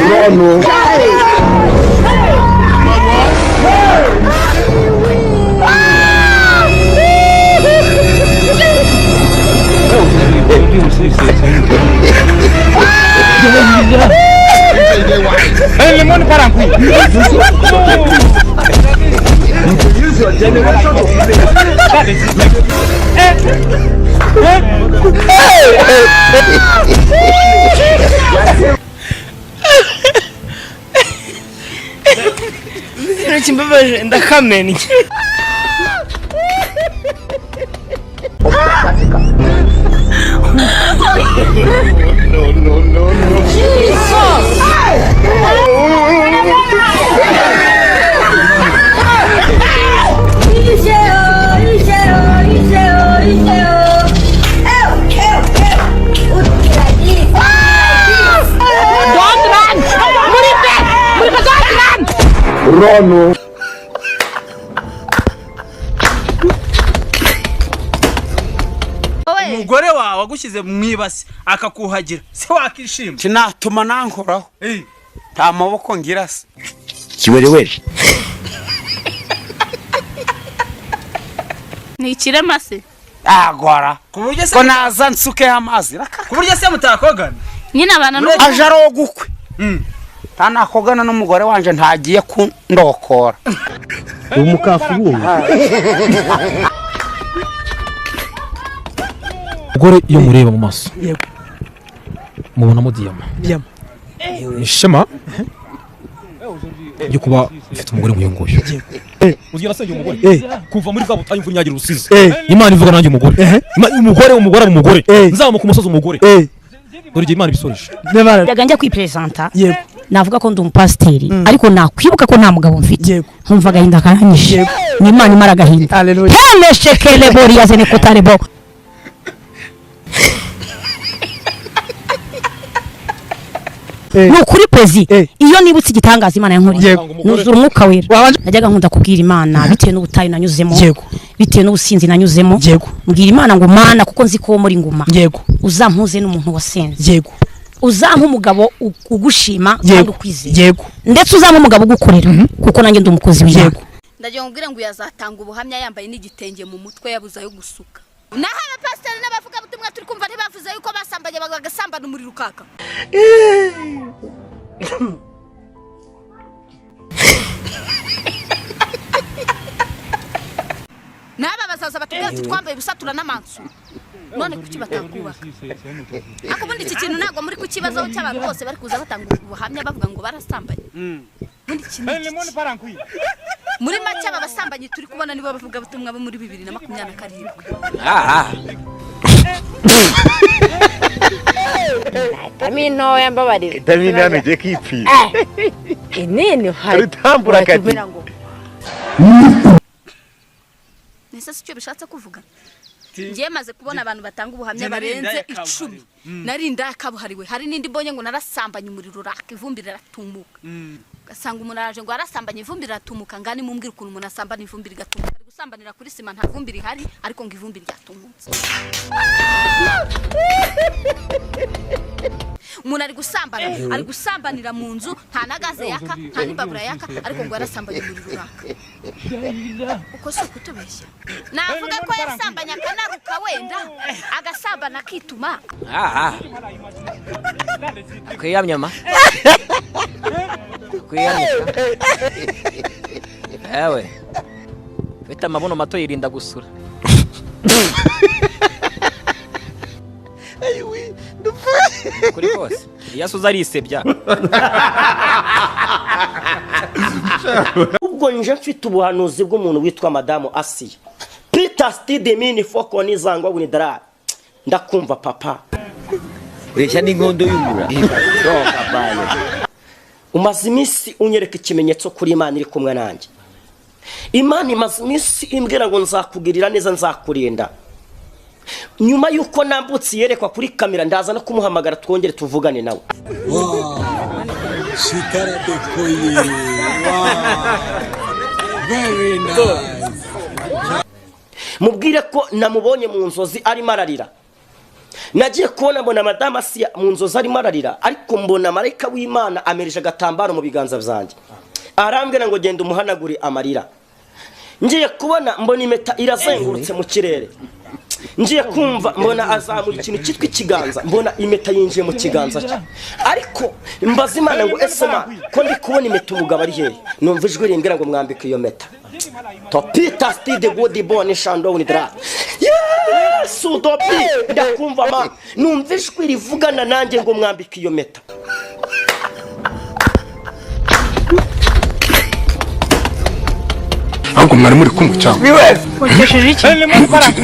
Rono. Lemon parangku. Use your generation to Chimbabaje ndakamenya. No. Jesus! Rono. Umugore wawe agushyize mu ibasi akakuhagira se wakishima Kinatuma nankoraho. Nta maboko ngira se. Kiwerewere. Ni ikirema se. Agora. Kuburyo se Ko naza nsuke amazi. Kuburyo se mutakogana. Nyine abana no Ajaro gukwe. Tanakogana n'umugore wanje ntagiye kundokora. Umukafu wuwo. Umugore iyo mureba mu maso. Yego. Mubona mu diyama. Diyama. Ishema. Yo kuba ufite umugore nk'uyunguyu. Ugira se umugore. Kuva muri bwa butayu mvunyagira urusize. Imana ivuga nanjye umugore. Umugore. Nzamuka umusozi umugore. Dore Imana ibisoresha. Ndaganja kwipresenta. Yego. Navuga ko ndi umupasiteri ariko nakwibuka ko nta mugabo mfite. Yego. Nkumva gahinda karanyishe. Ni Imana imara gahinda. Haleluya. Hene shekele bori yazene kotarebo. Nukuri pezi iyo nibutse igitangaza Imana yankuriye nuzura umwuka wera najyaga nkunda kubwira Imana bitewe n'ubutayu nanyuzemo bitewe n'ubusinzi nanyuzemo mbwira Imana ngo Mana kuko nzi ko muri nguma uzampuze n'umuntu wasenze uzampa umugabo ugushima kandi ukwizeye ndetse uzampa umugabo ugukorera kuko nanjye ndi umukozi w'Imana ndagiye ngubwira ngo yazatanga ubuhamya yambaye n'igitenge mu mutwe yabuza yo gusuka naho abapasiteri n'abavuga butumwa turi kumva ntibavuze yuko basambanye bagasambana umuriro ukaka naba bazaza batubwira ati twambaye ubusatura n'amansu none kuki batakubaka ako bundi iki kintu ntago muri kukibazaho cy'abantu bose bari kuza batanga ubuhamya bavuga ngo barasambanye bundi kintu Lemon parangku. muri make aba basambanyi turi kubona nibo bavuga butumwa bo muri 2027 Tamino yambabarira Tamino yanagiye kwipfira. Inene hari Tambura kati. nese cyo bishatse kuvuga ngiye maze kubona abantu batanga ubuhamya barenze 10 narinda kabuhariwe hari nindi bonye ngo narasambanye umuriro raka ivumbi riratumuka gasanga umuntu araje ngo arasambanye ivumbi riratumuka ngani mumbwira ukuntu umuntu asambana ivumbi rigatumuka ari gusambanira kuri sima nta vumbi rihari ariko ngo ivumbi ryatumutse umuntu ari gusambanira mu nzu nta nagaze yaka nta nibabura yaka ariko ngo arasambanye umuriro raka uko se kutubeshya navuga ko yasambanye akanaruka wenda agasambana kituma Kwiyamyama. Ewe. Bita mabuno mato yirinda gusura. Ayiwi. Kuri kose. Yasuza arisebya. Ubwo nje mfite ubuhanuzi bw'umuntu witwa Madamu Asiya. Peter Stidemini foko nizangwa bunidara. Ndakumva papa. Ureshya n'inkondo y'umura. Umaze iminsi unyereka ikimenyetso kuri Imana iri kumwe nanjye. Imana imaze iminsi imbwira ngo nzakugirira neza nzakurinda. Nyuma yuko nambutse yerekwa kuri kamera ndaza no kumuhamagara twongere tuvugane nawe. Shikara dekoye. Very nice. Mubwire ko namubonye mu nzozi ari mararira. nagiye kubona mbona madama Asiya mu nzozi arimo ararira, ariko mbona marayika w'Imana amereje agatambaro mu biganza byanjye, arambwira ngo genda umuhanagure amarira. Ngiye kubona mbona impeta irazengurutse mu kirere, ngiye kumva mbona azamura ikintu cyitwa ikiganza, mbona impeta yinjiye mu kiganza cye, ariko mbaza Imana ngo ese ko ndi kubona impeta umugabo ari hehe? Numva ijwi rimbwira ngo mwambike iyo meta. Topita stide godi bone shando unidra. Yesu topi ndakumva ma, numva ijwi rivugana nanjye ngo mwambike iyo meta. Ahubwo mwari muri kumwe cyangwa Ukesheje iki?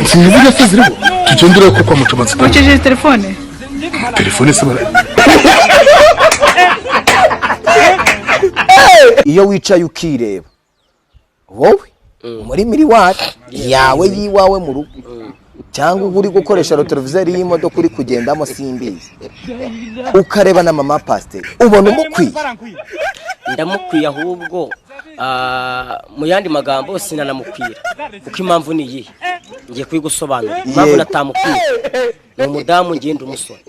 sinziga sezirimo tugendere ko kwa mucamanza. Ukesheje telefone? Telefone se bara. Iyo wicaye ukireba wowe muri miriwari yawe yiwawe mu rugo cyangwa uri gukoresha televiziyo y'imodoka uri kugendamo simbizi ukareba na mama pasiteri ubona umukwiye? Ndamukwiye, ahubwo mu yandi magambo sinanamukwira, kuko impamvu ni iyihe ngiye kuyigusobanura. Impamvu natamukwiye ni umudamu ngenda umusore,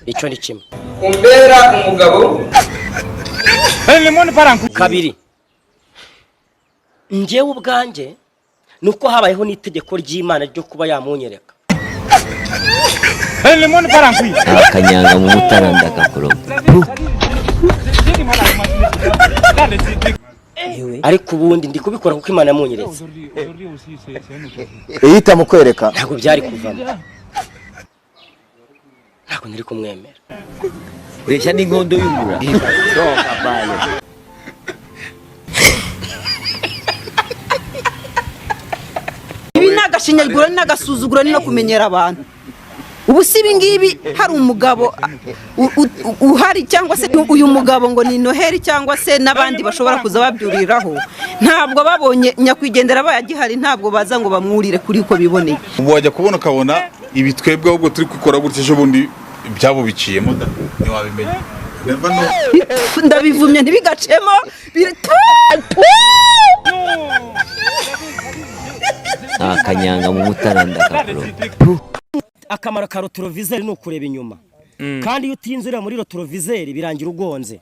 icyo ni kimwe. Umbera umugabo. Kabiri, njyewe ubwanjye nuko habayeho n'itegeko ry'Imana ryo kuba yamunyereka. akanyanga mu mutaranda gakoroga. Ariko ubundi ndi kubikora kuko Imana yamunyeretse. Ihita mu kwereka ntabwo byari kuvamo, ntabwo nari kumwemera. Ureshya n'inkondo y'umura. Ibi nagashinyaguro n'agasuzuguro no kumenyera abantu. Ubu si ibingibi hari umugabo uhari cyangwa se uyu mugabo ngo ni Noheli cyangwa se n'abandi bashobora kuza babyuriraho, ntabwo babonye nyakwigendera bayagihari, ntabwo baza ngo bamwurire kuri uko biboneye. Ubu wajya kubona ukabona ibitwebwe ahubwo turi gukora gutya ejo bundi byabo biciyemo da ntiwabimenya. Ndabivumye ntibigacemo akanyanga mu mutaranda gakoroga. Akamaro ka rotorovizeri ni ukureba inyuma, kandi iyo utinzira muri rotorovizeri birangira ugonze.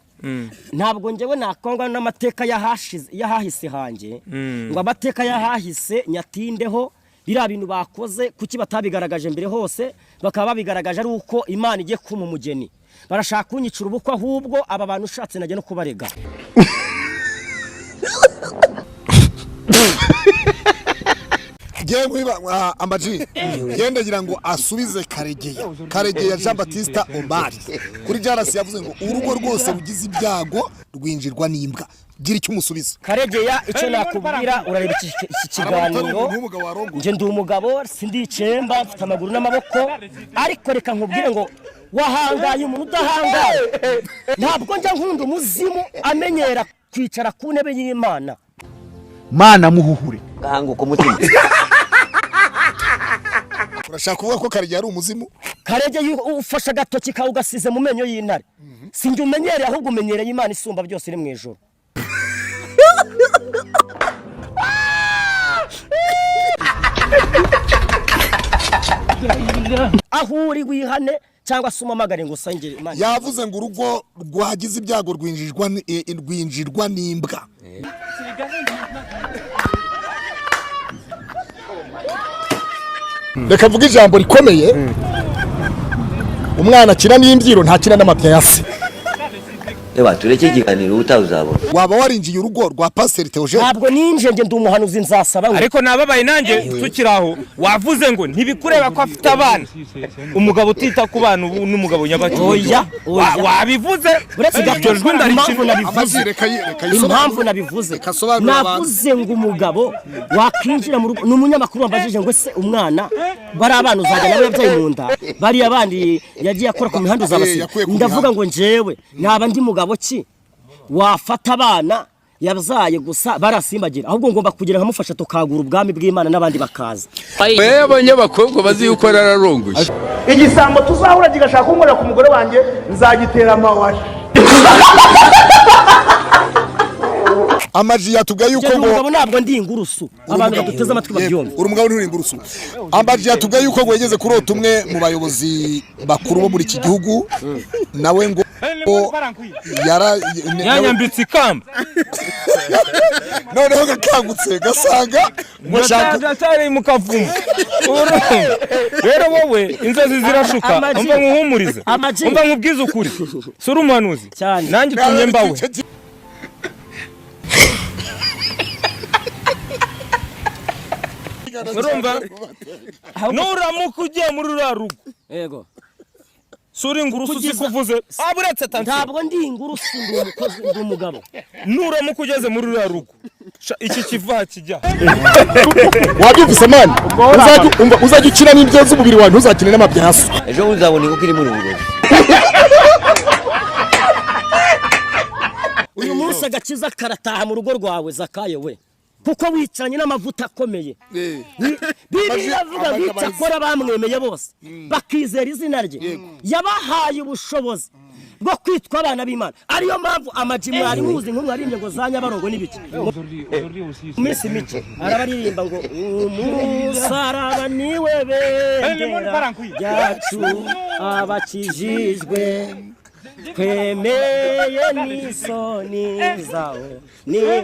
Ntabwo njyewe nakongwa n'amateka yahahise hanjye ngo amateka yahahise nyatindeho. Biriya bintu bakoze kuki batabigaragaje mbere hose, bakaba babigaragaje ari uko Imana igiye kuma umugeni. Barashaka kunyicira ubukwe, ahubwo aba bantu ushatse najya no kubarega. Ngewe Amaji yendagira ngo asubize Karegeya Jean Baptiste Omar kuri Jarasi yavuze ngo urugo rwose rugize ibyago rwinjirwa n'imbwa. Gira icyo umusubiza. Karegeya, icyo nakubwira, urareba iki kiganiro, nje ndi umugabo sindicemba, mfite amaguru n'amaboko, ariko reka nkubwire ngo wahangaye umuntu udahangaye. Ntabwo njya nkunda umuzimu amenyera kwicara ku ntebe y'Imana. Mana muhuhure gahanguka umutima. Urashaka kuvuga ko Karegeya ari umuzimu? Karegeya ufasha agatoki kawe ugasize mu menyo y'intare, sinjye umenyereye, ahubwo umenyereye Imana isumba byose iri mu ijuru. Aho uri wihane cyangwa se umamagare ngo usangire Imana. Yavuze ngo urugo rwagize ibyago rwinjirwa n'imbwa. Reka mvuga ijambo rikomeye, umwana akina n'imbyiro ntakina n'amapya ya se. Eba tureke ikiganiro utazabona. Waba warinjiye urugo rwa Pastor Theogene? Ntabwo ninje nge ndi umuhanuzi nzasaba we. Ariko nababaye nanjye tukiraho wavuze ngo ntibikureba ko afite abana. Umugabo utita ku bana n'umugabo nyabacyo. Oya, wabivuze. Gatejwe impamvu nabivuze. Navuze ngo umugabo wakwinjira mu rugo n'umunyamakuru wambajije ngo se umwana bari abana uzajya nawe yabyaye mu nda, bari abandi yagiye akora ku mihanda uzabasiga. Ndavuga ngo njewe naba ndi mugabo ki wafata abana yabzaye gusa barasimbagira, ahubwo ngomba kugira nkamufasha tukagura ubwami bw'Imana n'abandi bakaza. Abanyabakobwa bazi yuko rararonguje. Igisambo tuzahura gigashaka kumurira ku mugore wanjye nzagitera amawashi. Amaji yatubwiye yuko ngo umugabo ntabwo ndi ingurusu abantu baduteze amatwi babyumva uri umugabo uri ingurusu. Amaji yatubwiye yuko ngo yageze kurota umwe mu bayobozi bakuru bo muri iki gihugu nawe ngo yanyambitse ikamba noneho gakangutse gasanga mushaka mu kavumu. Rero wowe inzozi zirashuka umva nkuhumurize umva nkubwize ukuri suri umuhanuzi nanjye tumye mbawe. Urumva nuramuka ugiye muri ruriya rugo yego suri ingurusu sikuvuze aburetse tansi ntabwo ndi ingurusu ndi umukozi ndi umugabo. Nuramuka ugeze muri ruriya rugo iki kiva kijya wabyumvise mani uzajya ukina n'ibyo z'umubiri wawe ntuzakine n'amabyaso. Ejo uzabona ko kiri muri urugo. Uyu munsi agakiza karataha mu rugo rwawe Zakayo we kuko wicaranye n'amavuta akomeye. Bibiliya avuga bicyakora bamwemeye bose bakizera izina rye yabahaye ubushobozi bwo kwitwa abana b'Imana. Ariyo mpamvu Amaji mwari muzi nk'umwarimbye ngo za Nyabarongo n'ibiki minsi mike arabaririmba ngo umusaraba niwe bendera ryacu abakijijwe twemeye n'isoni zawe niwe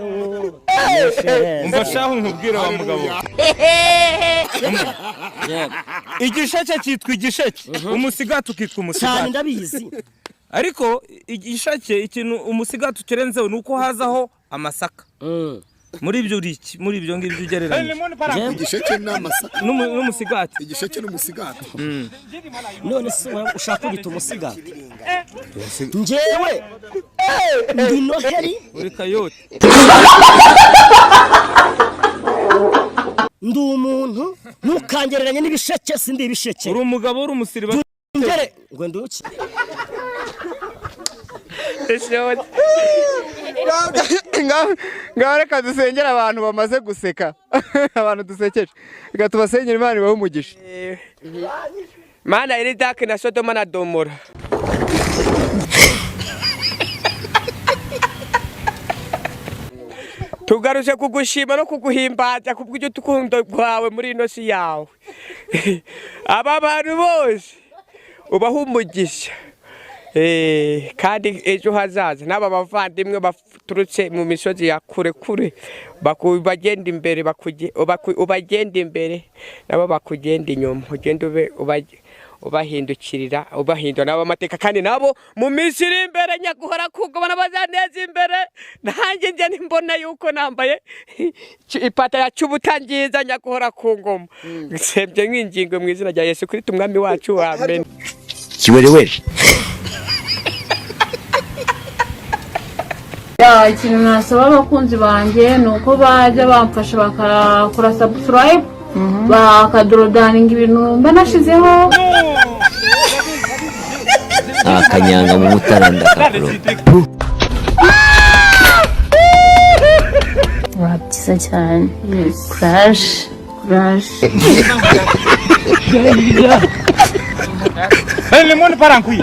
umva shaho nkubwire wa mugabo. Igisheke cyitwa igisheke umusigati ukitwa umusigati cyane ndabizi. Ariko igisheke ikintu umusigati ukerenzeho nuko hazaho amasaka. Muri ibyo ngibyo ugereranye igisheke n'amasaka n'umusigati. Igisheke n'umusigati none se ushaka kugita umusigati njyewe ndi Noheri uri Kayote ndi umuntu ntukangereranye n'ibisheke sindi ibisheke. Uri umugabo uri umusiriba ngere ngo nduki ngaho reka dusengera abantu bamaze guseka abantu dusekeje reka tubasengera Imana ibahe umugisha. Mana iri dake na Sodoma na Gomora tugaruje kugushima no kuguhimbaza kubw'ibyo tukundo kwawe muri ino si yawe. Aba bantu bose ubaha umugisha kandi ejo hazaza n'aba bavandimwe baturutse mu misozi ya kure kure bagenda imbere ubagenda imbere nabo bakugenda inyuma ugenda ubahindukirira ubahindura nabo amateka kandi nabo mu minsi iri imbere nyaguhora kugobana bazaneza imbere. Nanjye njye nimbona yuko nambaye ipatara cy'ubutangiza nyaguhora ku ngoma nsebye nk'ingingo mu izina rya Yesu Kristo umwami wacu amen. Kiwerewere ikintu nasaba abakunzi banjye ni uko bajya bamfasha bakakora subscribe bakadorodaninga ibintu mba nashizeho akanyanga mu mutaranda kapro wabyiza cyane crash lemon parankui